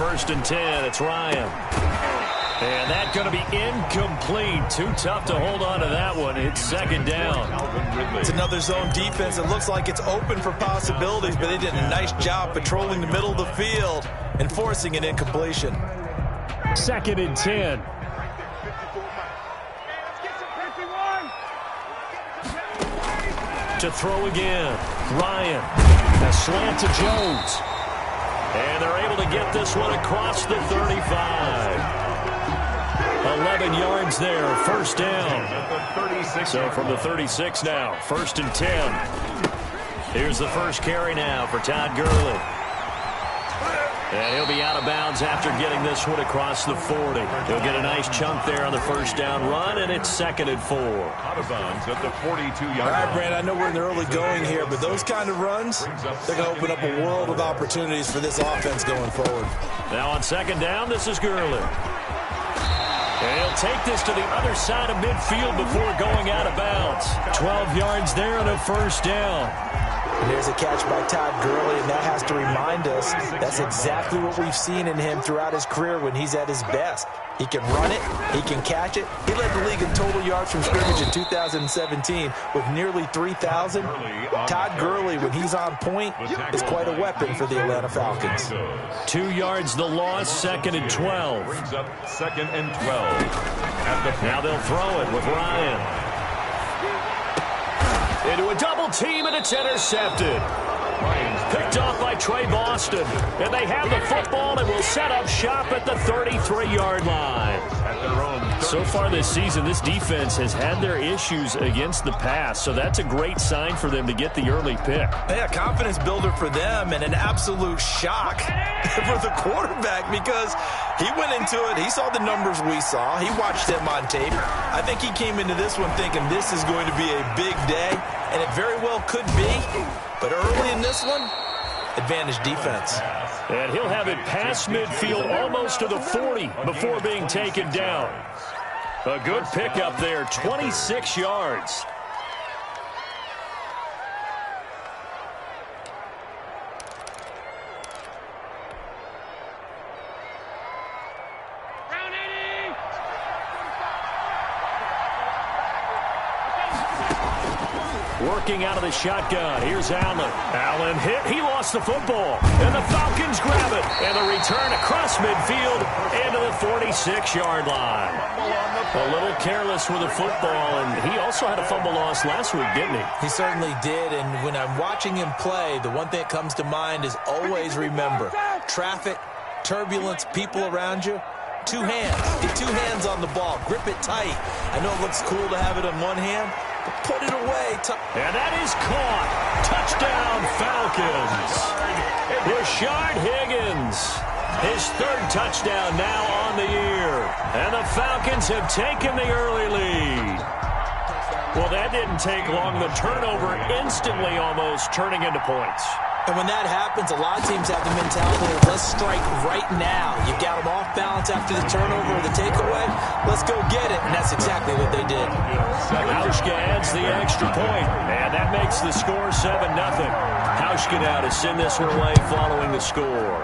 first and 10. It's Ryan. And that's going to be incomplete. Too tough to hold on to that one. It's second down. It's another zone defense. It looks like it's open for possibilities, but they did a nice job patrolling the middle of the field and forcing an incompletion. Second and 10. To throw again. Ryan. A slant to Jones. And they're able to get this one across the 35. 11 yards there, first down. So from the 36 now, first and 10. Here's the first carry now for Todd Gurley. And he'll be out of bounds after getting this one across the 40. He'll get a nice chunk there on the first down run, and it's second and 4. Out of bounds at the 42-yard line. All right, Brand, I know we're in the early going here, but those kind of runs, they're going to open up a world of opportunities for this offense going forward. Now on second down, this is Gurley. And he'll take this to the other side of midfield before going out of bounds. 12 yards there and a first down. And there's a catch by Todd Gurley, and that has to remind us that's exactly what we've seen in him throughout his career when he's at his best. He can run it. He can catch it. He led the league in total yards from scrimmage in 2017 with nearly 3,000. Todd Gurley, when he's on point, is quite a weapon for the Atlanta Falcons. 2 yards the loss, second and 12. Brings up second and 12. Now they'll throw it with Ryan. Into a double team, and it's intercepted. Picked off by Trey Boston. And they have the football and will set up shop at the 33-yard line. So far this season, this defense has had their issues against the pass, so that's a great sign for them to get the early pick. Yeah, confidence builder for them and an absolute shock for the quarterback because he went into it. He saw the numbers we saw. He watched them on tape. I think he came into this one thinking this is going to be a big day, and it very well could be. But early in this one, advantage defense. And he'll have it past midfield almost to the 40 before being taken down. A good pickup there, 26 yards. Working out of the shotgun. Here's Allen. Allen hit. He lost the football. And the Falcons grab it. And the return across midfield into the 46-yard line. A little careless with the football. And he also had a fumble loss last week, didn't he? He certainly did. And when I'm watching him play, the one thing that comes to mind is always remember, traffic, turbulence, people around you. Two hands. Get two hands on the ball. Grip it tight. I know it looks cool to have it on one hand, but put it away. And that is caught. Touchdown, Falcons. Rashard Higgins. His third touchdown now on the year. And the Falcons have taken the early lead. Well, that didn't take long. The turnover instantly almost turning into points. And when that happens, a lot of teams have the mentality of let's strike right now. You've got them off balance after the turnover or the takeaway. Let's go get it. And that's exactly what they did. Hauschka adds the extra point. And that makes the score 7-0. Hauschka now to send this one away following the score.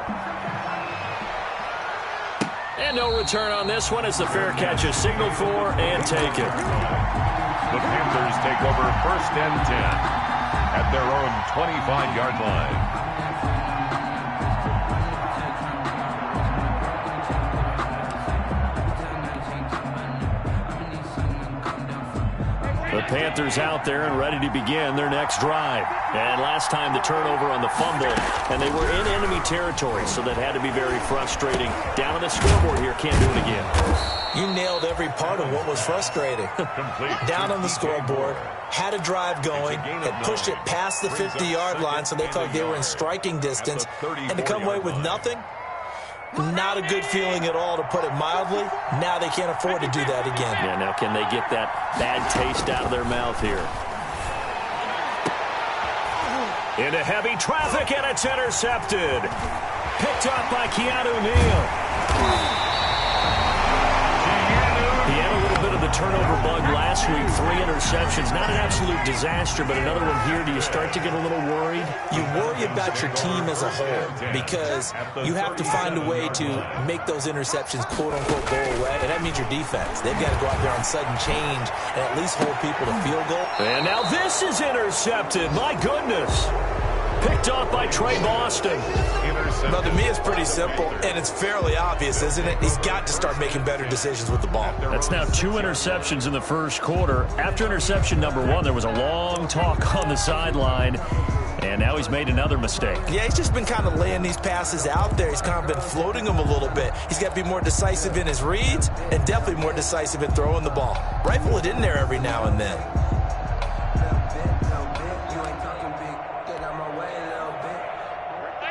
And no return on this one as the fair catch is signaled for and taken. The Panthers take over first and 10. At their own 25-yard line. The Panthers out there and ready to begin their next drive. And last time the turnover on the fumble, and they were in enemy territory, so that had to be very frustrating. Down on the scoreboard here, can't do it again. You nailed every part of what was frustrating. Down on the scoreboard, had a drive going, had pushed it past the 50-yard line so they thought they were in striking distance, and to come away with nothing, not a good feeling at all, to put it mildly. Now they can't afford to do that again. Yeah, now can they get that bad taste out of their mouth here? Into heavy traffic, and it's intercepted. Picked up by Keanu Neal. He had a little bit of the turnover bug last week, 3 interceptions. Not an absolute disaster, but another one here. Do you start to get a little worried? You worry about your team as a whole because you have to find a way to make those interceptions, quote-unquote, go away, and that means your defense. They've got to go out there on sudden change and at least hold people to field goal. And now this is intercepted. My goodness. Picked off by Trey Boston. Well, to me, it's pretty simple, and it's fairly obvious, isn't it? He's got to start making better decisions with the ball. That's now 2 interceptions in the first quarter. After interception number 1, there was a long talk on the sideline, and now he's made another mistake. Yeah, he's just been kind of laying these passes out there. He's kind of been floating them a little bit. He's got to be more decisive in his reads and definitely more decisive in throwing the ball. Rifle it in there every now and then.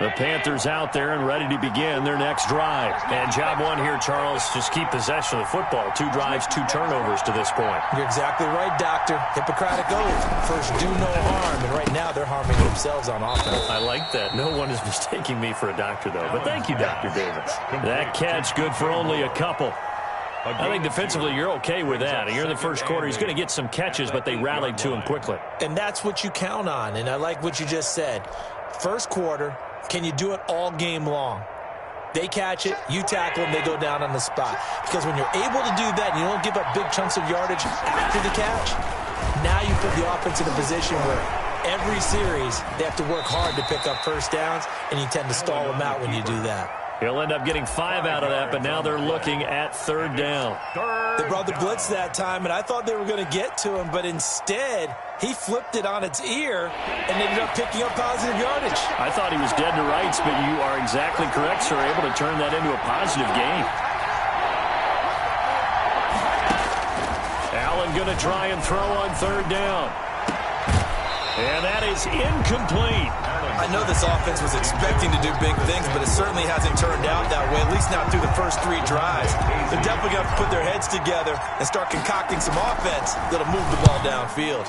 The Panthers out there and ready to begin their next drive. And job 1 here, Charles, just keep possession of the football. 2 drives, 2 turnovers to this point. You're exactly right, Doctor. Hippocratic oath. First, do no harm. And right now, they're harming themselves on offense. I like that. No one is mistaking me for a doctor, though. But thank you, Dr. Davis. That catch good for only a couple. I think defensively you're okay with that. You're in the first quarter. He's going to get some catches, but they rallied to him quickly. And that's what you count on. And I like what you just said. First quarter, can you do it all game long? They catch it, you tackle them, they go down on the spot. Because when you're able to do that and you don't give up big chunks of yardage after the catch, now you put the offense in a position where every series they have to work hard to pick up first downs, and you tend to stall them out when you do that. He'll end up getting 5 out of that, but now they're looking at 3rd down. They brought the blitz that time, and I thought they were going to get to him, but instead, he flipped it on its ear and ended up picking up positive yardage. I thought he was dead to rights, but you are exactly correct, sir. Able to turn that into a positive gain. Allen going to try and throw on 3rd down. And that is incomplete. I know this offense was expecting to do big things, but it certainly hasn't turned out that way, at least not through the first 3 drives. They're definitely going to put their heads together and start concocting some offense that'll move the ball downfield.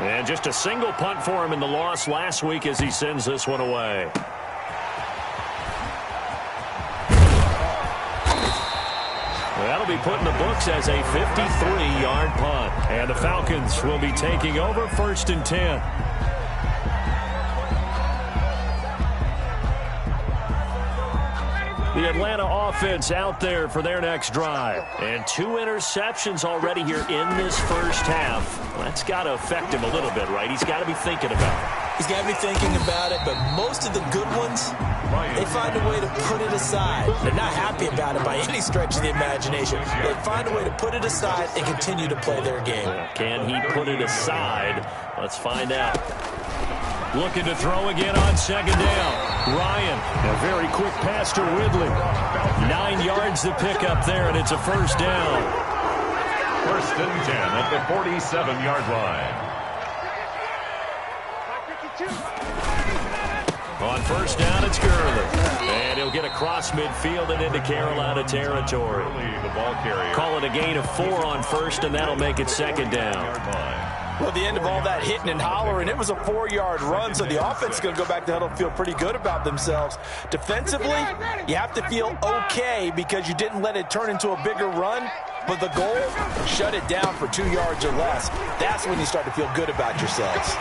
And just a single punt for him in the loss last week as he sends this one away. That'll be put in the books as a 53-yard punt. And the Falcons will be taking over 1st and 10. The Atlanta offense out there for their next drive. And 2 interceptions already here in this first half. That's got to affect him a little bit, right? He's got to be thinking about it. He's got to be thinking about it, but most of the good ones, they find a way to put it aside. They're not happy about it by any stretch of the imagination. They find a way to put it aside and continue to play their game. Can he put it aside? Let's find out. Looking to throw again on 2nd down. Ryan, a very quick pass to Ridley. 9 yards to pick up there, and it's a 1st down. 1st and 10 at the 47-yard line. On 1st down, it's Gurley. And he'll get across midfield and into Carolina territory. The ball carrier. Call it a gain of 4 on 1st, and that'll make it 2nd down. Well, at the end of all that hitting and hollering, it was a 4-yard run, so the offense is going to go back to huddle and feel pretty good about themselves. Defensively, you have to feel okay because you didn't let it turn into a bigger run, but the goal, shut it down for 2 yards or less. That's when you start to feel good about yourselves.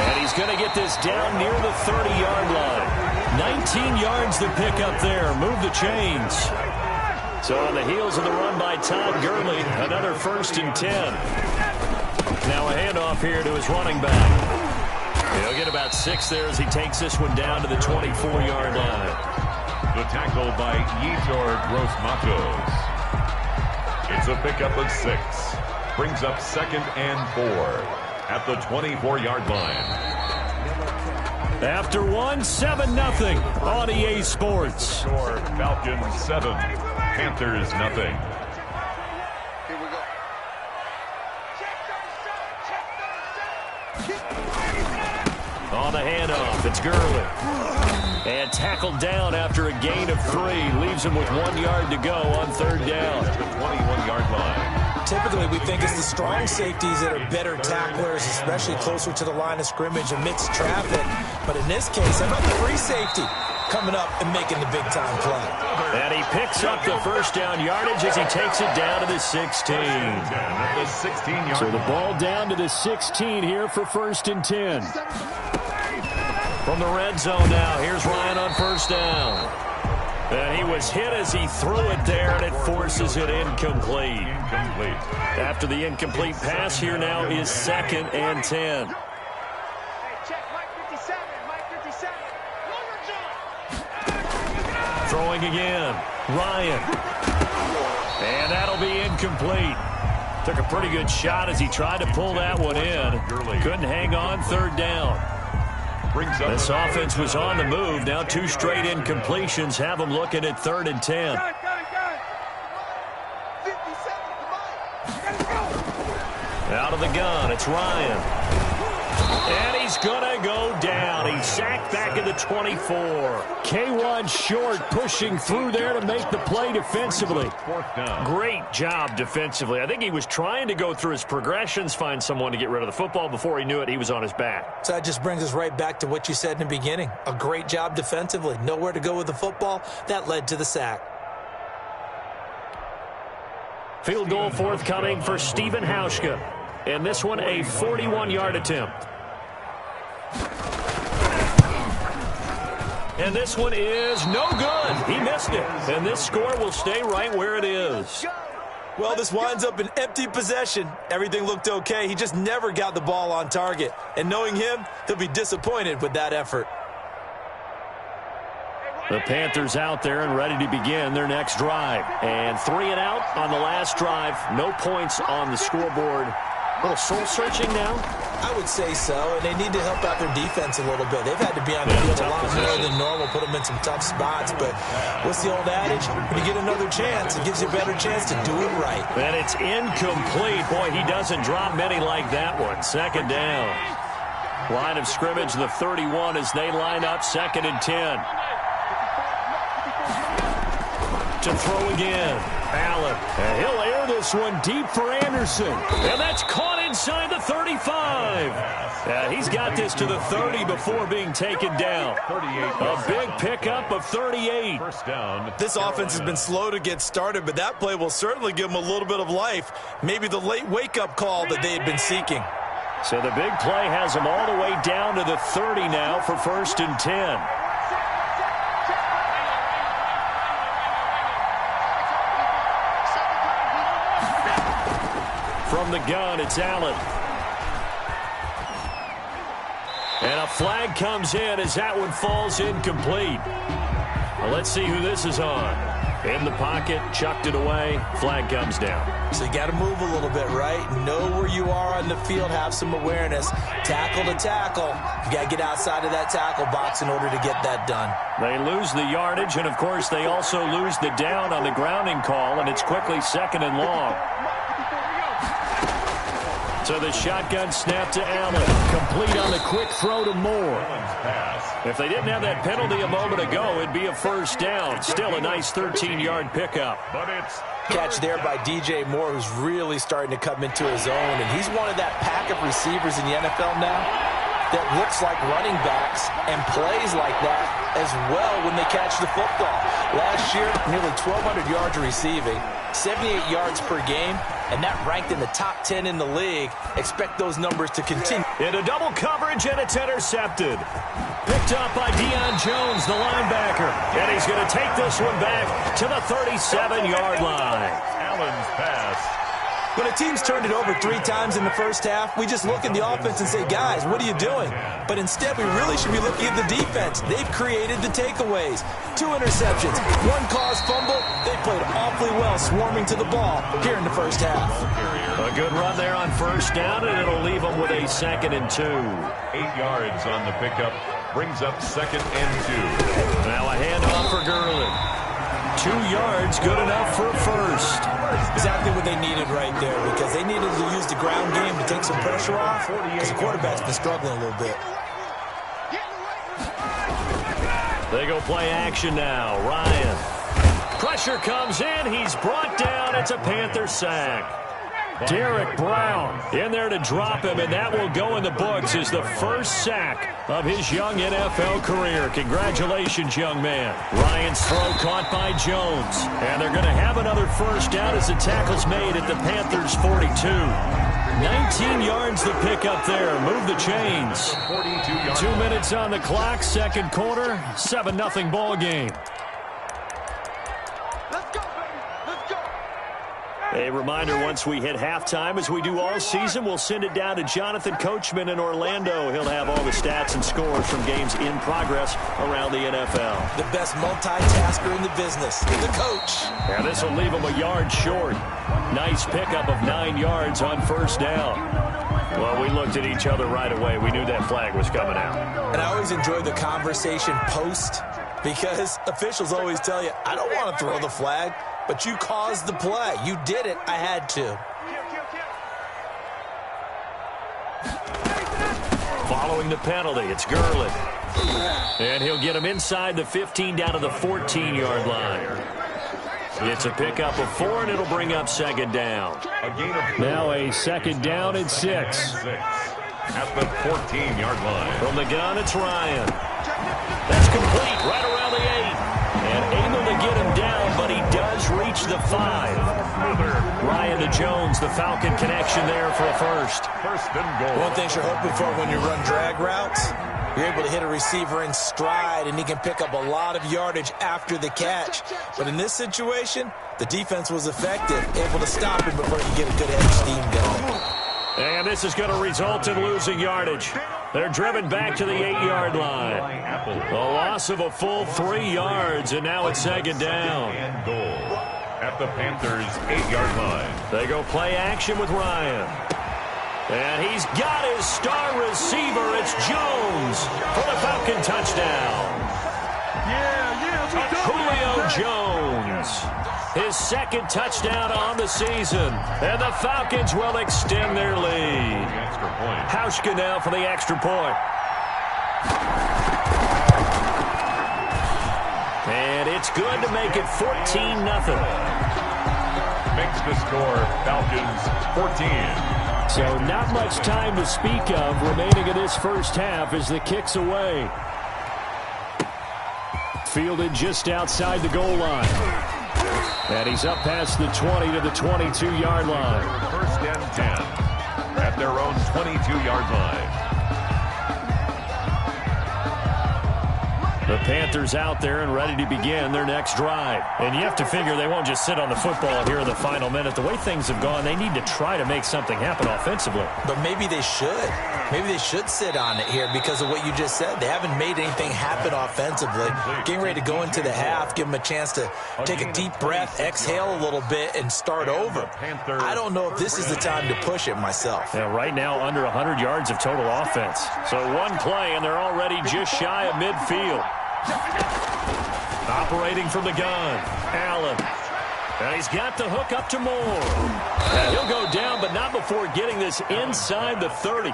And he's going to get this down near the 30-yard line. 19 yards to pick up there. Move the chains. So on the heels of the run by Todd Gurley, another 1st and 10. Now a handoff here to his running back. He'll get about 6 there as he takes this one down to the 24-yard line. The tackle by Yetur Gross-Matos. It's a pickup of 6. Brings up 2nd and 4 at the 24-yard line. After 7-0 on EA Sports. Score Falcons 7, Panthers nothing. On the handoff, it's Gurley. And tackled down after a gain of 3. Leaves him with 1 yard to go on 3rd down. The 21-yard line. Typically, we think it's the strong safeties that are better tacklers, especially closer to the line of scrimmage amidst traffic. But in this case, how about the free safety? coming up and making the big-time play. And he picks up the first down yardage as he takes it down to the 16. So the ball down to the 16 here for 1st and 10. From the red zone now, here's Ryan on first down. And he was hit as he threw it there, and it forces it incomplete. After the incomplete pass, here now is 2nd and 10. Throwing again, Ryan. And that'll be incomplete. Took a pretty good shot as he tried to pull that one in. Couldn't hang on, 3rd down. This offense was on the move. Now 2 straight incompletions have them looking at 3rd and 10. Out of the gun, it's Ryan. And he's going to go down. He's sacked back at the 24. K1 short, pushing through there to make the play defensively. Great job defensively. I think he was trying to go through his progressions, find someone to get rid of the football. Before he knew it, he was on his back. So that just brings us right back to what you said in the beginning. A great job defensively. Nowhere to go with the football. That led to the sack. Field goal forthcoming for Stephen Hauschka. And this one a 41-yard attempt. And this one is no good. He missed it. And this score will stay right where it is. Well, this winds up an empty possession. Everything looked okay. He just never got the ball on target. And knowing him, he'll be disappointed with that effort. The Panthers out there and ready to begin their next drive. And 3 and out on the last drive. No points on the scoreboard. A little soul-searching now? I would say so, and they need to help out their defense a little bit. They've had to be on the field a lot more than normal, put them in some tough spots. But what's the old adage? When you get another chance, it gives you a better chance to do it right. And it's incomplete. Boy, he doesn't drop many like that one. 2nd down. Line of scrimmage, the 31 as they line up 2nd and 10. To throw again. Allen. And he'll air this one deep for Anderson. And that's caught inside the 35. He's got this to the 30 before being taken down. A big pickup of 38. First down. This offense has been slow to get started, but that play will certainly give them a little bit of life. Maybe the late wake-up call that they had been seeking. So the big play has them all the way down to the 30 now for 1st and 10. From the gun, it's Allen. And a flag comes in as that one falls incomplete. Well, let's see who this is on. In the pocket, chucked it away, flag comes down. So you got to move a little bit, right? Know where you are on the field, have some awareness. Tackle to tackle. You got to get outside of that tackle box in order to get that done. They lose the yardage, and of course they also lose the down on the grounding call, and it's quickly 2nd and long. So the shotgun snap to Allen. Complete on the quick throw to Moore. If they didn't have that penalty a moment ago, it'd be a 1st down. Still a nice 13-yard pickup. Catch there by DJ Moore, who's really starting to come into his own. And he's one of that pack of receivers in the NFL now that looks like running backs and plays like that as well when they catch the football. Last year, nearly 1,200 yards receiving, 78 yards per game, and that ranked in the top 10 in the league. Expect those numbers to continue. Into double coverage, and it's intercepted. Picked up by Deion Jones, the linebacker. And he's going to take this one back to the 37-yard line. Allen's pass. When a team's turned it over 3 times in the first half, we just look at the offense and say, guys, what are you doing? But instead, we really should be looking at the defense. They've created the takeaways. 2 interceptions, 1 caused fumble. They played awfully well swarming to the ball here in the first half. A good run there on 1st down, and it'll leave them with a 2nd and 2. 8 yards on the pickup. Brings up 2nd and 2. Now a handoff for Gurley. 2 yards, good enough for a 1st. Exactly what they needed right there, because they needed to use the ground game to take some pressure off, because the quarterback's been struggling a little bit. They go play action now. Ryan. Pressure comes in. He's brought down. It's a Panther sack. Derek Brown in there to drop him, and that will go in the books as the first sack of his young NFL career. Congratulations, young man. Ryan's throw caught by Jones, and they're going to have another first down as the tackle's made at the Panthers' 42. 19 yards the pick up there. Move the chains. 2 minutes on the clock, second quarter, 7-0 ball game. A reminder, once we hit halftime, as we do all season, we'll send it down to Jonathan Coachman in Orlando. He'll have all the stats and scores from games in progress around the NFL. The best multitasker in the business, the coach. And this will leave him a yard short. Nice pickup of 9 yards on first down. Well, we looked at each other right away. We knew that flag was coming out. And I always enjoy the conversation post, because officials always tell you, I don't want to throw the flag. But you caused the play. You did it. I had to. Following the penalty, it's Gurley. And he'll get him inside the 15 down to the 14-yard line. It's a pickup of 4, and it'll bring up second down. Now a second down and 6. At the 14-yard line. From the gun, it's Ryan. That's complete right around the 8. And able to get him down, but he does reach the 5. Ryan to Jones, the Falcon connection there for a first. First and goal. One thing you're hoping for when you run drag routes, you're able to hit a receiver in stride, and he can pick up a lot of yardage after the catch. But in this situation, the defense was effective, able to stop him before he could get a good head of steam going. And this is going to result in losing yardage. They're driven back to the 8-yard line. A loss of a full 3 yards, and now it's second down. And goal at the Panthers' 8-yard line. They go play action with Ryan. And he's got his star receiver. It's Jones for the Falcon touchdown. Julio Jones. His second touchdown on the season. And the Falcons will extend their lead. Hauschka now for the extra point. And it's good to make it 14-0. Makes the score Falcons 14. So not much time to speak of remaining in this first half as the kick's away. Fielded just outside the goal line. And he's up past the 20 to the 22-yard line. First and 10 at their own 22-yard line. The Panthers out there and ready to begin their next drive. And you have to figure they won't just sit on the football here in the final minute. The way things have gone, they need to try to make something happen offensively. But maybe they should. Maybe they should sit on it here because of what you just said. They haven't made anything happen offensively. Getting ready to go into the half, give them a chance to take a deep breath, exhale a little bit, and start over. I don't know if this is the time to push it myself. Yeah, right now under 100 yards of total offense. So one play, and they're already just shy of midfield. Operating from the gun, Allen. And he's got the hook up to Moore. And he'll go down, but not before getting this inside the 30.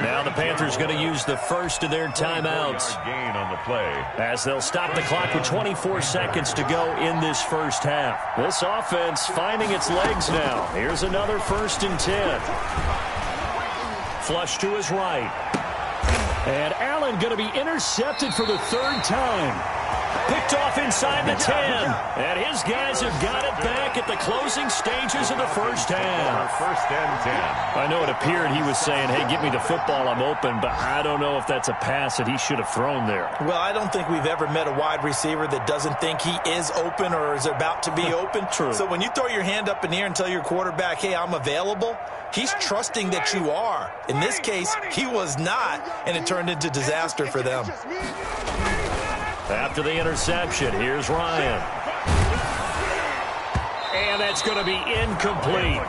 Now the Panthers going to use the first of their timeouts. Gain on the play. As they'll stop the clock with 24 seconds to go in this first half. This offense finding its legs now. Here's another 1st and 10. Flush to his right. And Allen going to be intercepted for the 3rd time. Picked off inside the 10. And his guys have got it back at the closing stages of the first half. First and 10. I know it appeared he was saying, hey, get me the football, I'm open, but I don't know if that's a pass that he should have thrown there. Well, I don't think we've ever met a wide receiver that doesn't think he is open or is about to be open. True. So when you throw your hand up in the air and tell your quarterback, hey, I'm available, he's trusting that you are. In this case, he was not, and it turned into disaster for them. After the interception, here's Ryan. And that's going to be incomplete.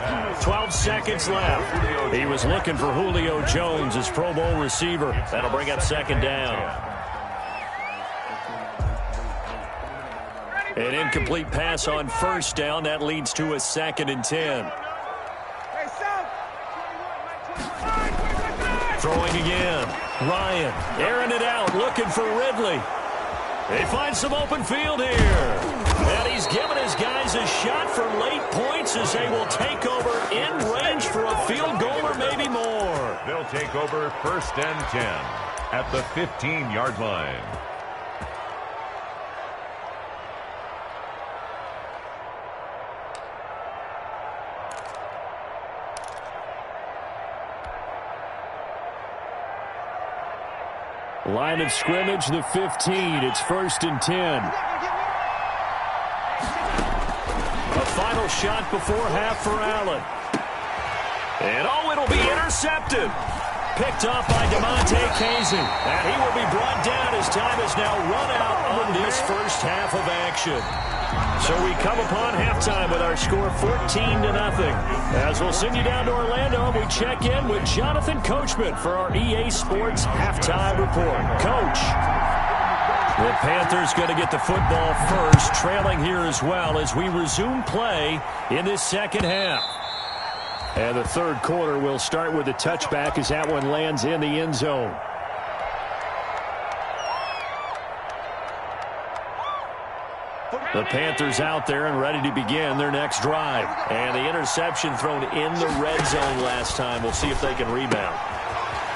12 seconds left. He was looking for Julio Jones, his Pro Bowl receiver. That'll bring up second down. An incomplete pass on first down. That leads to a 2nd and 10. Throwing again. Ryan airing it out, looking for Ridley. They find some open field here. And he's given his guys a shot for late points as they will take over in range for a field goal or maybe more. They'll take over 1st and 10 at the 15-yard line. Line of scrimmage, the 15. It's 1st and 10. A final shot before half for Allen. And it'll be intercepted. Picked off by DeMonte Kazin. And he will be brought down as time has now run out on this first half of action. So we come upon halftime with our score 14-0. As we'll send you down to Orlando, and we check in with Jonathan Coachman for our EA Sports Halftime Report. Coach. The Panthers going to get the football first, trailing here as well as we resume play in this second half. And the third quarter will start with a touchback as that one lands in the end zone. The Panthers out there and ready to begin their next drive. And the interception thrown in the red zone last time. We'll see if they can rebound.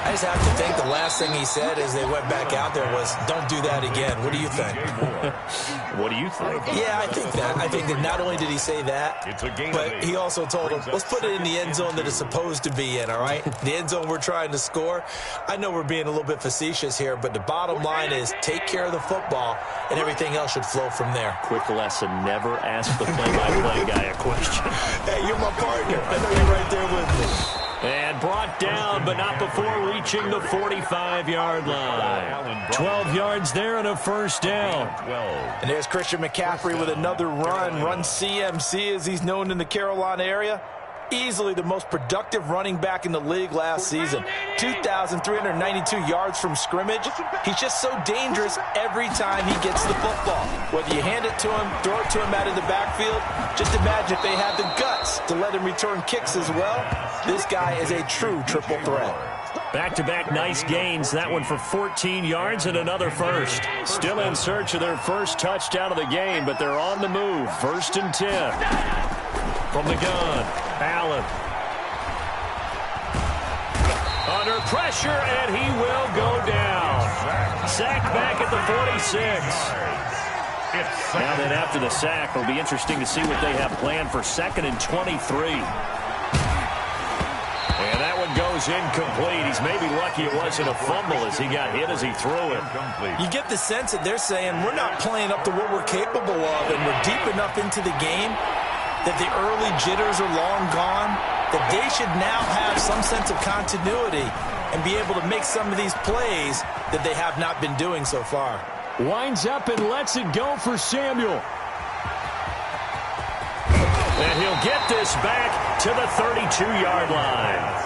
I just have to think the last thing he said as they went back out there was, don't do that again. What do you think? What do you think? Yeah, I think that. I think that not only did he say that, but he also told them, let's put it in the end zone that it's supposed to be in, all right? The end zone we're trying to score. I know we're being a little bit facetious here, but the bottom line is take care of the football, and everything else should flow from there. Quick lesson, never ask the play-by-play guy a question. Hey, you're my partner. I know you're right there with me. And brought down, but not before reaching the 45-yard line. 12 yards there and a first down. And there's Christian McCaffrey with another run CMC as he's known in the Carolina area. Easily the most productive running back in the league last season. 2,392 yards from scrimmage. He's just so dangerous every time he gets the football. Whether you hand it to him, throw it to him out of the backfield, just imagine if they had the guts to let him return kicks as well. This guy is a true triple threat. Back-to-back nice gains. That one for 14 yards and another first. Still in search of their first touchdown of the game, but they're on the move. 1st and 10. From the gun, Allen. Under pressure, and he will go down. Sacked back at the 46. Now then, after the sack, it'll be interesting to see what they have planned for 2nd and 23. And that one goes incomplete. He's maybe lucky it wasn't a fumble as he got hit as he threw it. You get the sense that they're saying we're not playing up to what we're capable of, and we're deep enough into the game that the early jitters are long gone, that they should now have some sense of continuity and be able to make some of these plays that they have not been doing so far. Winds up and lets it go for Samuel. And he'll get this back to the 32-yard line.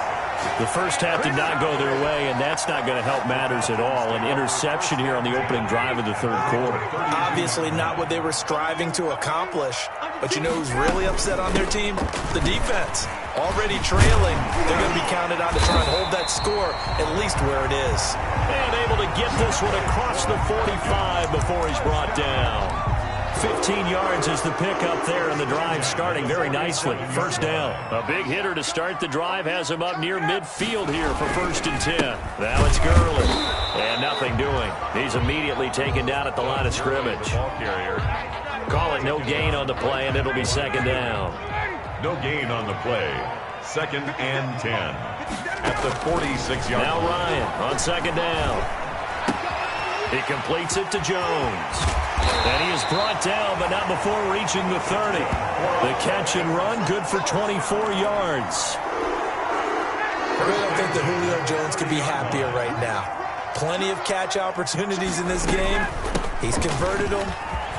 The first half did not go their way, and that's not going to help matters at all. An interception here on the opening drive of the third quarter. Obviously not what they were striving to accomplish. But you know who's really upset on their team? The defense. Already trailing. They're going to be counted on to try and hold that score at least where it is. And able to get this one across the 45 before he's brought down. 15 yards is the pickup there, and the drive starting very nicely. First down. A big hitter to start the drive has him up near midfield here for 1st and 10. Now it's Gurley. And nothing doing. He's immediately taken down at the line of scrimmage. Call it no gain on the play, and it'll be 2nd down. No gain on the play. 2nd and 10 at the 46-yard line. Now Ryan on 2nd down. He completes it to Jones. And he is brought down, but not before reaching the 30. The catch and run, good for 24 yards. I really don't think that Julio Jones could be happier right now. Plenty of catch opportunities in this game. He's converted them,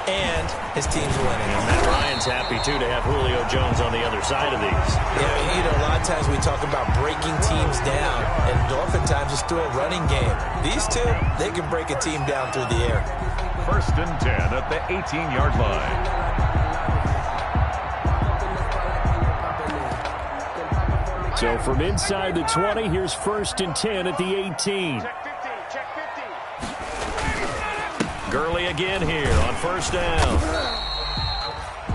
and his team's winning. And Matt Ryan's happy, too, to have Julio Jones on the other side of these. Yeah, you know, a lot of times we talk about breaking teams down, and oftentimes it's through a running game. These two, they can break a team down through the air. 1st and 10 at the 18-yard line. So from inside the 20, here's 1st and 10 at the 18. Gurley again here on 1st down.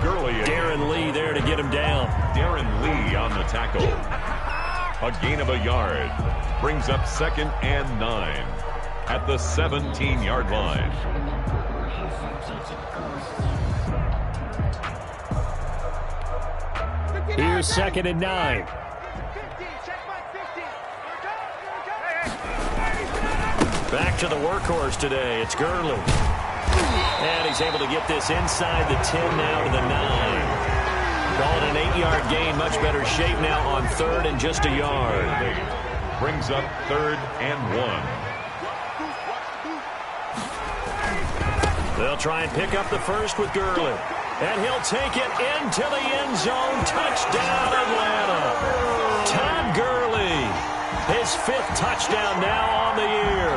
Gurley. Darren Lee there to get him down. Darren Lee on the tackle. A gain of a yard. Brings up 2nd and 9 at the 17-yard line. Here's 2nd and 9. Back to the workhorse today. It's Gurley. And he's able to get this inside the 10 now to the 9. Call it an 8-yard gain. Much better shape now on 3rd and just a yard. Brings up 3rd and 1. They'll try and pick up the first with Gurley. And he'll take it into the end zone. Touchdown, Atlanta. Todd Gurley. His 5th touchdown now on the year.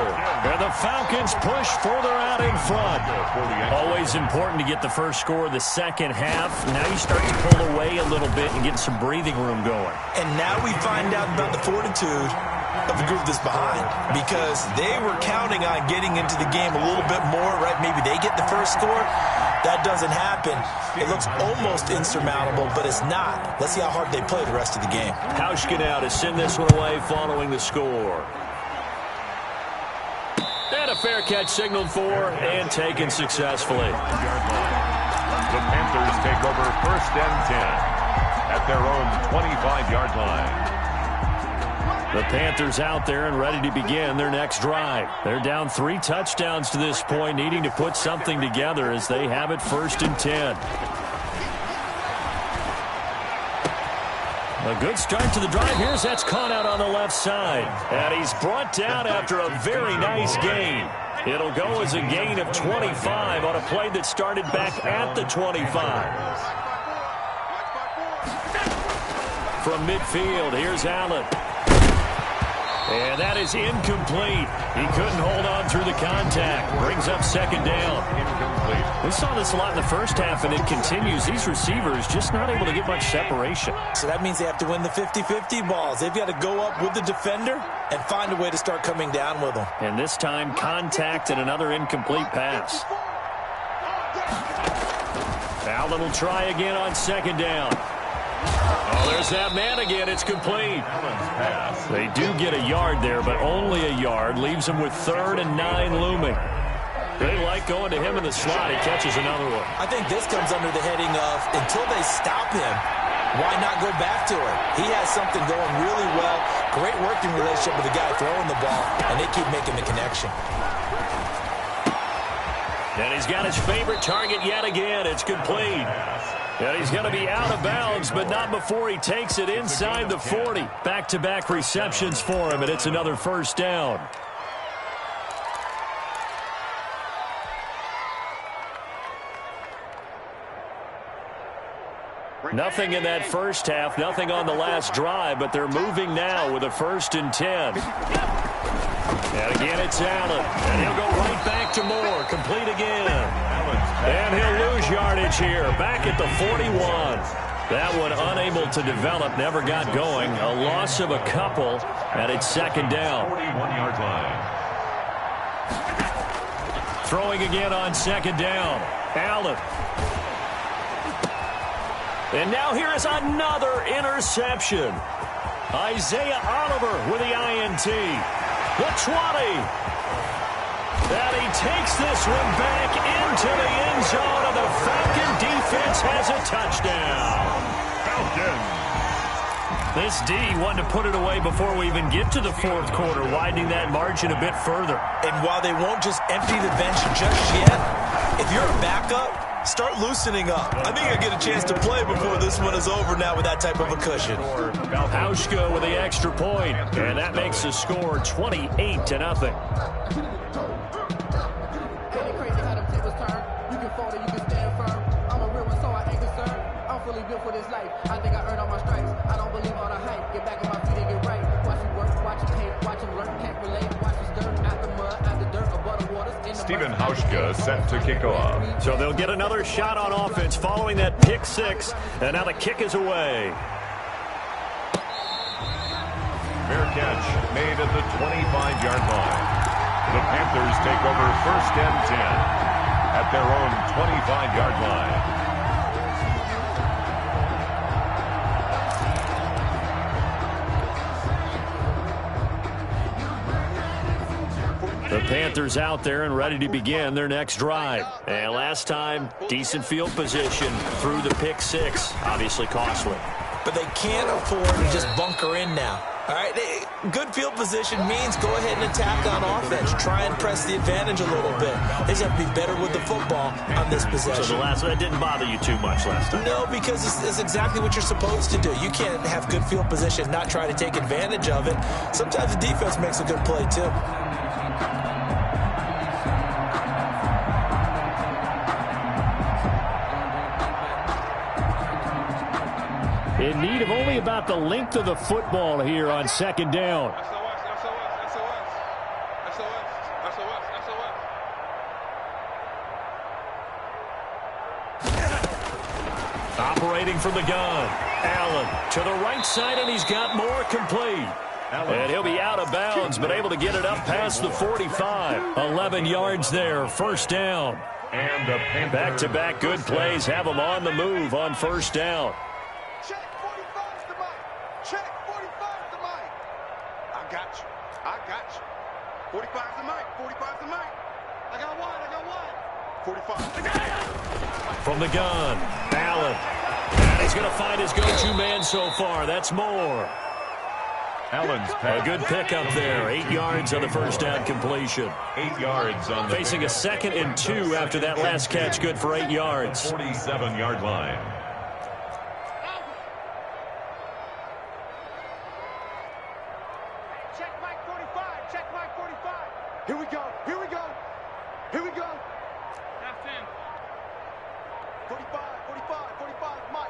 And the Falcons push further out in front. Always important to get the first score of the second half. Now you start to pull away a little bit and get some breathing room going. And now we find out about the fortitude of the group that's behind, because they were counting on getting into the game a little bit more, right? Maybe they get the first score. That doesn't happen. It looks almost insurmountable, but it's not. Let's see how hard they play the rest of the game. Hauschka now to send this one away following the score. And a fair catch signaled for and taken successfully. The Panthers take over 1st and 10 at their own 25-yard line. The Panthers out there and ready to begin their next drive. They're down 3 touchdowns to this point, needing to put something together as they have it 1st and 10. A good start to the drive. Here's that's caught out on the left side. And he's brought down after a very nice gain. It'll go as a gain of 25 on a play that started back at the 25. From midfield, here's Allen. And that is incomplete. He couldn't hold on through the contact. Brings up 2nd down. Incomplete. We saw this a lot in the first half, and it continues. These receivers just not able to get much separation. So that means they have to win the 50-50 balls. They've got to go up with the defender and find a way to start coming down with them. And this time, contact and another incomplete pass. Allen will try again on 2nd down. Oh, there's that man again. It's complete. They do get a yard there, but only a yard. Leaves them with 3rd and 9 looming. They like going to him in the slot. He catches another one. I think this comes under the heading of, until they stop him, why not go back to it? He has something going really well. Great working relationship with the guy throwing the ball, and they keep making the connection. And he's got his favorite target yet again. It's complete. And he's going to be out of bounds, but not before he takes it inside the 40. Back-to-back receptions for him, and it's another 1st down. Nothing in that first half, nothing on the last drive, but they're moving now with a 1st and 10. And again, it's Allen. And he'll go right back to Moore. Complete again. And he'll lose yardage here. Back at the 41. That one unable to develop. Never got going. A loss of a couple. And it's 2nd down. 41-yard line. Throwing again on 2nd down. Allen. And now here is another interception. Isaiah Oliver with the INT. The 20. And he takes this one back into the end zone, and the Falcon defense has a touchdown. Falcons. This D wanted to put it away before we even get to the 4th quarter, widening that margin a bit further. And while they won't just empty the bench just yet, if you're a backup, start loosening up. I think you'll get a chance to play before this one is over now with that type of a cushion. Hauschka with the extra point, and that makes the score 28-0. I think I earned all my stripes. I don't believe all the hype. Get back on my feet and get right. Watch me work, watch him hate, watch him learn, can't relate. Watch me stir out the mud, out the dirt, above the waters. Stephen Hauschka set to kick off. So they'll get another shot on offense following that pick 6, and now the kick is away. Fair catch made at the 25-yard line. The Panthers take over 1st and 10 at their own 25-yard line. The Panthers out there and ready to begin their next drive. And last time, decent field position through the pick six. Obviously costly. But they can't afford to just bunker in now. All right, good field position means go ahead and attack on offense. Try and press the advantage a little bit. They just have to be better with the football on this possession. So that didn't bother you too much last time? No, because it's exactly what you're supposed to do. You can't have good field position and not try to take advantage of it. Sometimes the defense makes a good play, too. In need of only about the length of the football here on second down. Operating from the gun. Allen to the right side, and he's got more complete. And he'll be out of bounds, but able to get it up past the 45. 11 yards there, first down. And the Panthers. Back-to-back good plays have them on the move on first down. Check 45's the mic. Check 45's the mic. I got you. 45's the mic. 45's the mic. I got one. 45. From the gun, Allen. And he's going to find his go-to man so far. That's Moore. Allen's A good pickup there. 8 yards on the first down completion. 8 yards on the Facing a 2nd and 2 after that last catch. Good for 8 yards. 47-yard line. Check mic 45. Check mic 45. Here we go. That's in. 45, mic.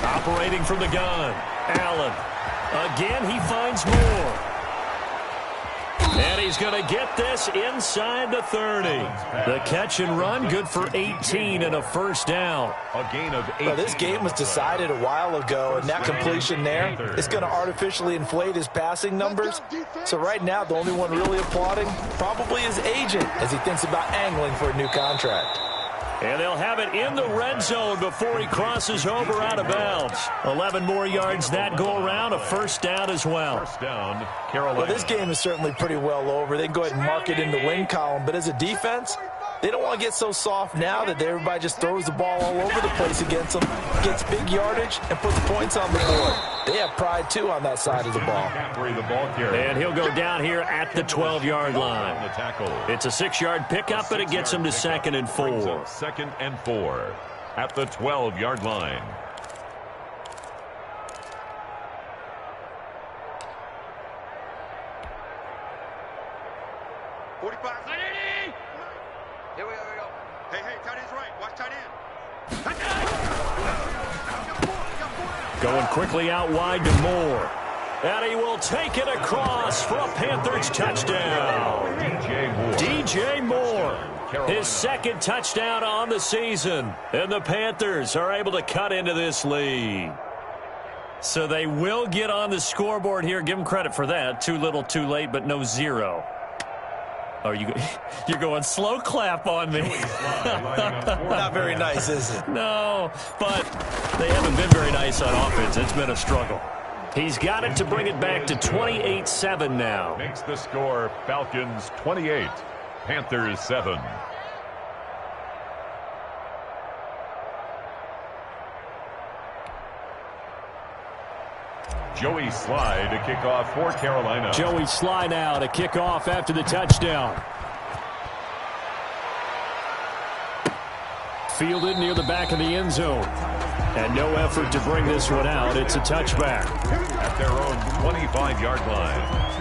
Operating from the gun, Allen. Again, he finds Moore. And he's going to get this inside the 30. The catch and run, good for 18 and a first down. A gain of 8. Well, this game was decided a while ago, and that completion there is going to artificially inflate his passing numbers. So right now, the only one really applauding probably his agent as he thinks about angling for a new contract. And they'll have it in the red zone before he crosses over out of bounds. 11 more yards that go around, a first down as well. First down, Carolina. Well, this game is certainly pretty well over. They can go ahead and mark it in the win column. But as a defense, they don't want to get so soft now that everybody just throws the ball all over the place against them, gets big yardage, and puts points on the board. They have pride, too, on that side of the ball. And he'll go down here at the 12-yard line. It's a 6-yard pickup, but it gets him to 2nd and 4. 2nd and 4 at the 12-yard line. Here we go. Hey, tight end's right. Watch tight end. Going quickly out wide to Moore. And he will take it across for a Panthers touchdown. DJ Moore. His 2nd touchdown on the season. And the Panthers are able to cut into this lead. So they will get on the scoreboard here. Give them credit for that. Too little, too late, but no 0. Oh, you're going slow clap on me. Not very nice, is it? No, but they haven't been very nice on offense. It's been a struggle. He's got it to bring it back to 28-7 now. Makes the score Falcons 28, Panthers 7. Joey Sly to kick off for Carolina. Joey Sly now to kick off after the touchdown. Fielded near the back of the end zone. And no effort to bring this one out. It's a touchback. At their own 25-yard line.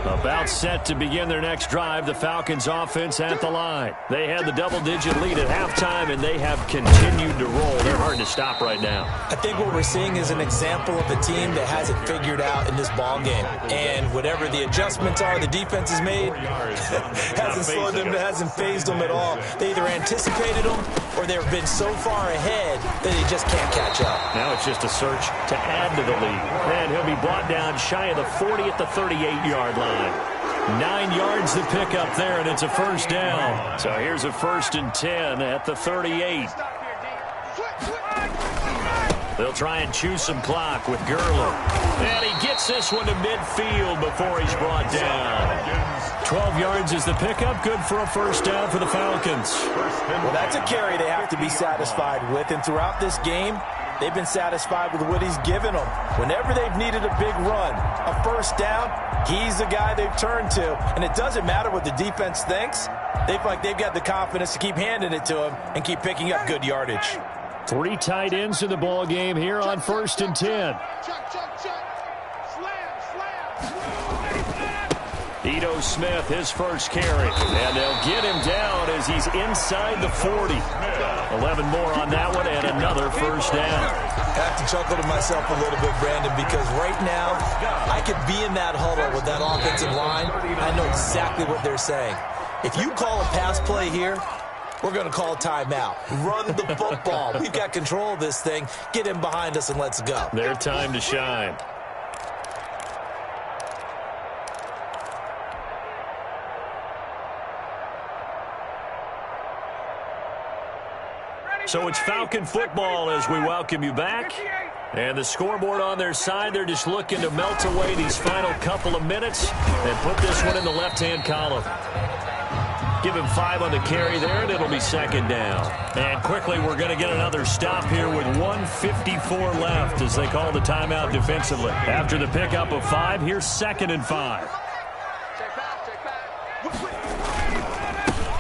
About set to begin their next drive, the Falcons offense at the line. They had the double-digit lead at halftime, and they have continued to roll. They're hard to stop right now. I think what we're seeing is an example of a team that has it figured out in this ball game. And whatever the adjustments are the defense has made, hasn't slowed them, hasn't phased them at all. They either anticipated them or they've been so far ahead that they just can't catch up. Now it's just a search to add to the lead. And he'll be brought down shy of the 40 at the 38-yard line. 9 yards to pick up there, and it's a first down. So here's a 1st and 10 at the 38. They'll try and chew some clock with Gurley. And he gets this one to midfield before he's brought down. 12 yards is the pickup. Good for a first down for the Falcons. Well, that's a carry they have to be satisfied with. And throughout this game, they've been satisfied with what he's given them. Whenever they've needed a big run, a first down, he's the guy they've turned to. And it doesn't matter what the defense thinks. They feel like they've got the confidence to keep handing it to him and keep picking up good yardage. 3 tight ends in the ball game here on 1st and 10. Ito Smith, his first carry. And they'll get him down as he's inside the 40. 11 more on that one and another first down. I have to chuckle to myself a little bit, Brandon, because right now I could be in that huddle with that offensive line. I know exactly what they're saying. If you call a pass play here, we're going to call a timeout. Run the football. We've got control of this thing. Get him behind us and let's go. Their time to shine. So it's Falcon football as we welcome you back. And the scoreboard on their side, they're just looking to melt away these final couple of minutes and put this one in the left-hand column. Give him 5 on the carry there, and it'll be second down. And quickly, we're going to get another stop here with 1:54 left as they call the timeout defensively. After the pickup of 5, here's 2nd and 5.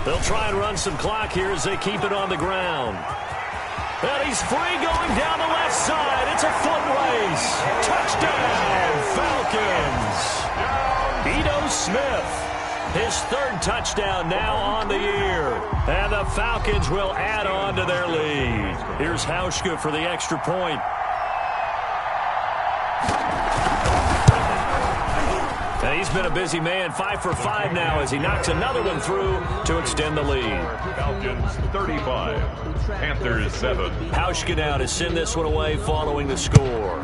They'll try and run some clock here as they keep it on the ground. And he's free going down the left side. It's a foot race. Touchdown, Falcons. Ito Smith. His 3rd touchdown now on the year. And the Falcons will add on to their lead. Here's Hauschka for the extra point. And he's been a busy man, 5 for 5 now as he knocks another one through to extend the lead. Falcons 35, Panthers 7. Hauschka now to send this one away following the score.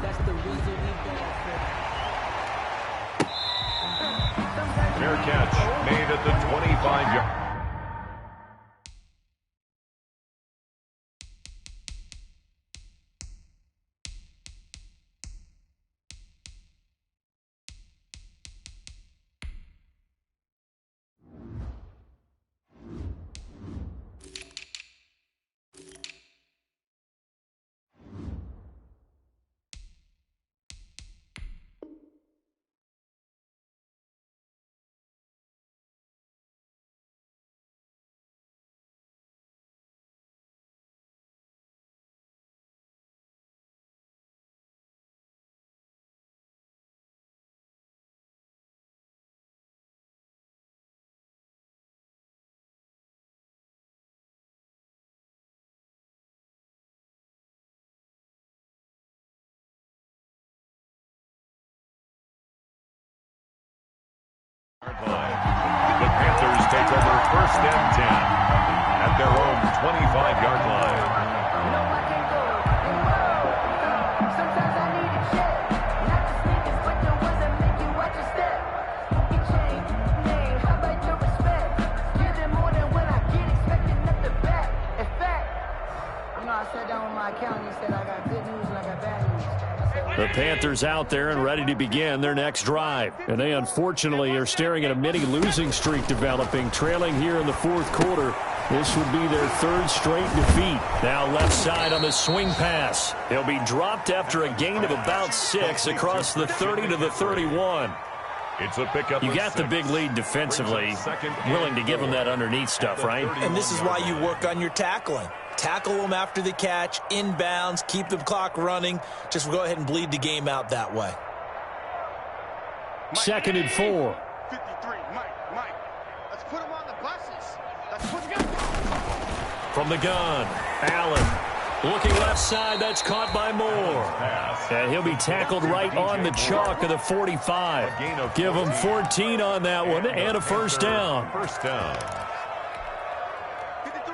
Fair catch made at the 25-yard. The Panthers take over 1st and 10 at their own 25-yard line. Sometimes I need a check. Not the sneakers, but the ones that make you watch your step. Spooky chain, name, how about your respect? Give them more than when I get expecting nothing back. In fact, I sat down with my accountant and he said I got good news and I got bad news. The Panthers out there and ready to begin their next drive. And they unfortunately are staring at a mini losing streak developing, trailing here in the 4th quarter. This would be their 3rd straight defeat. Now left side on the swing pass. He'll be dropped after a gain of about 6 across the 30 to the 31. It's a pickup. You got the big lead defensively. Willing to give them that underneath stuff, right? And this is why you work on your tackling. Tackle them after the catch, inbounds, keep the clock running. Just go ahead and bleed the game out that way. 2nd and 4. 53, Mike. Let's put him on the buses. Let's put him. From the gun, Allen. Looking left side, that's caught by Moore. And he'll be tackled right on the chalk of the 45. Give him 14 on that one and a first down. First down. 53,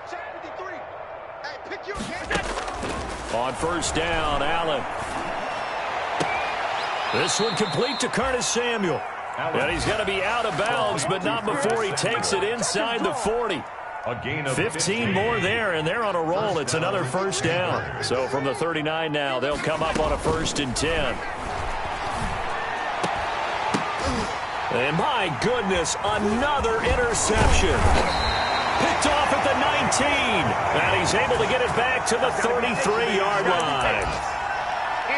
check 53. Hey, pick your game. On first down, Allen. This one complete to Curtis Samuel. And he's going to be out of bounds, but not before he takes it inside the 40. A gain of 15 more there, and they're on a roll. It's another first down. So from the 39 now, they'll come up on a 1st and 10. And my goodness, another interception. Picked off at the 19. And he's able to get it back to the 33-yard line.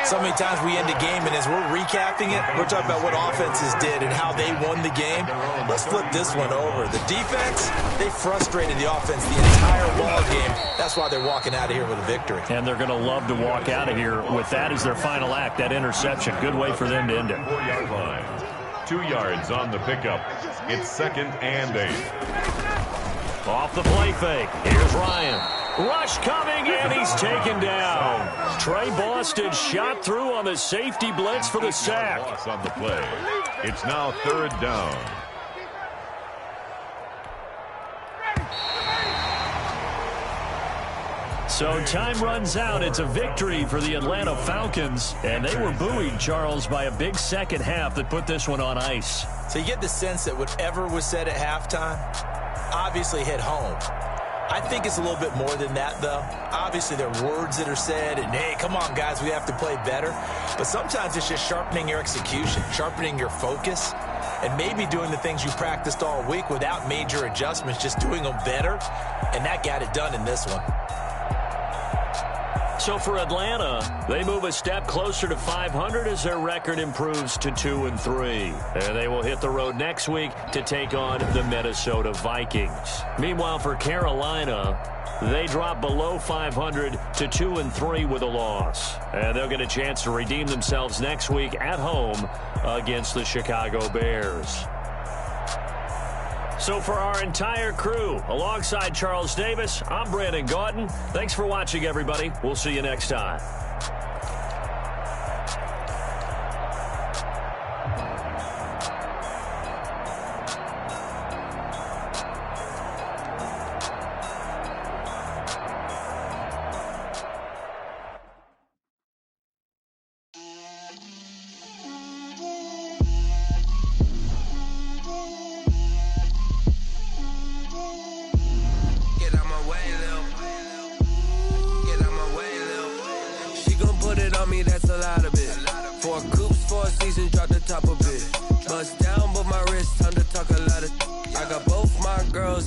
So many times we end a game, and as we're recapping it, we're talking about what offenses did and how they won the game. Let's flip this one over. The defense, they frustrated the offense the entire ball game. That's why they're walking out of here with a victory. And they're going to love to walk out of here with that as their final act, that interception. Good way for them to end it. 4-yard line. 2 yards on the pickup. It's 2nd and 8. Off the play fake. Here's Ryan. Rush coming, and he's taken down. Trey Boston shot through on the safety blitz for the sack. Loss on the play. It's now 3rd down. So time runs out. It's a victory for the Atlanta Falcons, and they were buoyed, Charles, by a big second half that put this one on ice. So you get the sense that whatever was said at halftime obviously hit home. I think it's a little bit more than that, though. Obviously, there are words that are said, and, hey, come on, guys, we have to play better. But sometimes it's just sharpening your execution, sharpening your focus, and maybe doing the things you practiced all week without major adjustments, just doing them better. And that got it done in this one. So for Atlanta, they move a step closer to 500 as their record improves to 2-3. And they will hit the road next week to take on the Minnesota Vikings. Meanwhile, for Carolina, they drop below 500 to 2-3 with a loss. And they'll get a chance to redeem themselves next week at home against the Chicago Bears. So for our entire crew, alongside Charles Davis, I'm Brandon Gaudin. Thanks for watching, everybody. We'll see you next time.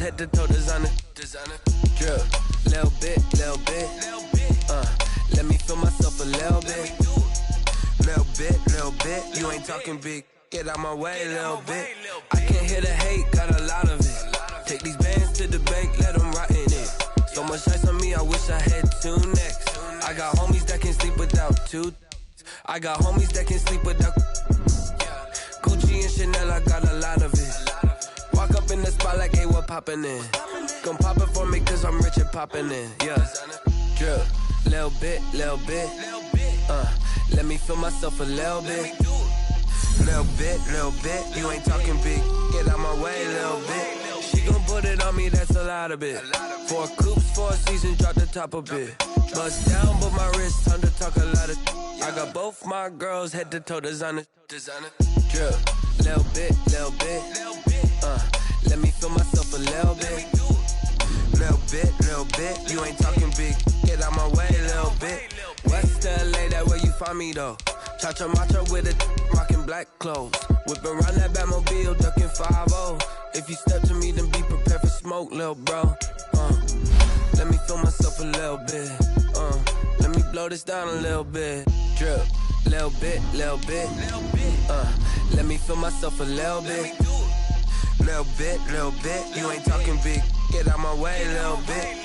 Head to toe designer. Drip, little bit. Let me feel myself a little bit. Little bit. You ain't talking big. Get out my way, little bit. I can't hear the hate, got a lot of it. Take these bands to the bank, let them rot in it. So much ice on me, I wish I had 2 necks. I got homies that can sleep without 2. I got homies that can sleep without Gucci and Chanel, I got a lot of it. Walk up in the spot like, hey, what poppin' in? Gon' pop it for me cause I'm rich and poppin' in, yeah. Drip, little bit. Let me feel myself a little bit. Little bit. You ain't talking big. Get out my way, little bit. She gon' put it on me, that's a lot of it. 4 coops, 4 seasons, drop the top a bit. Bust down, but my wrist, time to talk a lot of. I got both my girls, head to toe designer. Drip, little bit. Let me feel myself a little bit. Little bit. You ain't talking big. Get out my way, little bit. West LA, that where you find me though. Cha-cha matcha with a rockin' black clothes. Whippin' around that Batmobile, duckin' 5-0. If you step to me, then be prepared for smoke, little bro. Let me feel myself a little bit. Let me blow this down a little bit. Drip, little bit. Let me feel myself a little bit. Little bit. You ain't talking big. Get out my way, little bit.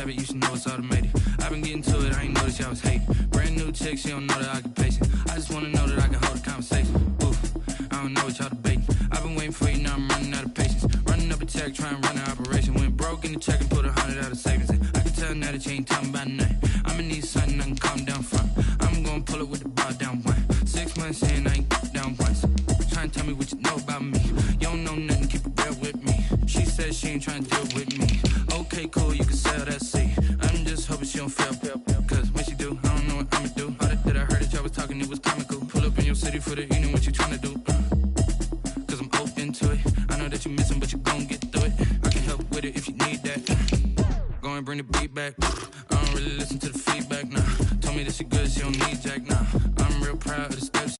You should know it's automated. I've been getting to it, I ain't noticed y'all was hating. Brand new chick, she don't know the occupation. I just wanna know that I can hold a conversation. Oof, I don't know what y'all debating. I've been waiting for you, now I'm running out of patience. Running up a check, trying to run an operation. Went broke in the check and put 100 out of savings in. I can tell now that you ain't talking about nothing. I'ma need something I can call she ain't trying to deal with me. Okay, cool, you can sell that seat. I'm just hoping she don't fail. Cause when she do, I don't know what I'ma do. All that I heard that y'all was talking, it was comical. Pull up in your city for the evening, what you trying to do? Cause I'm open to it. I know that you missing, but you gon' get through it. I can help with it if you need that. Go and bring the beat back. I don't really listen to the feedback, nah. Told me that she good, she don't need Jack, nah. I'm real proud of the steps.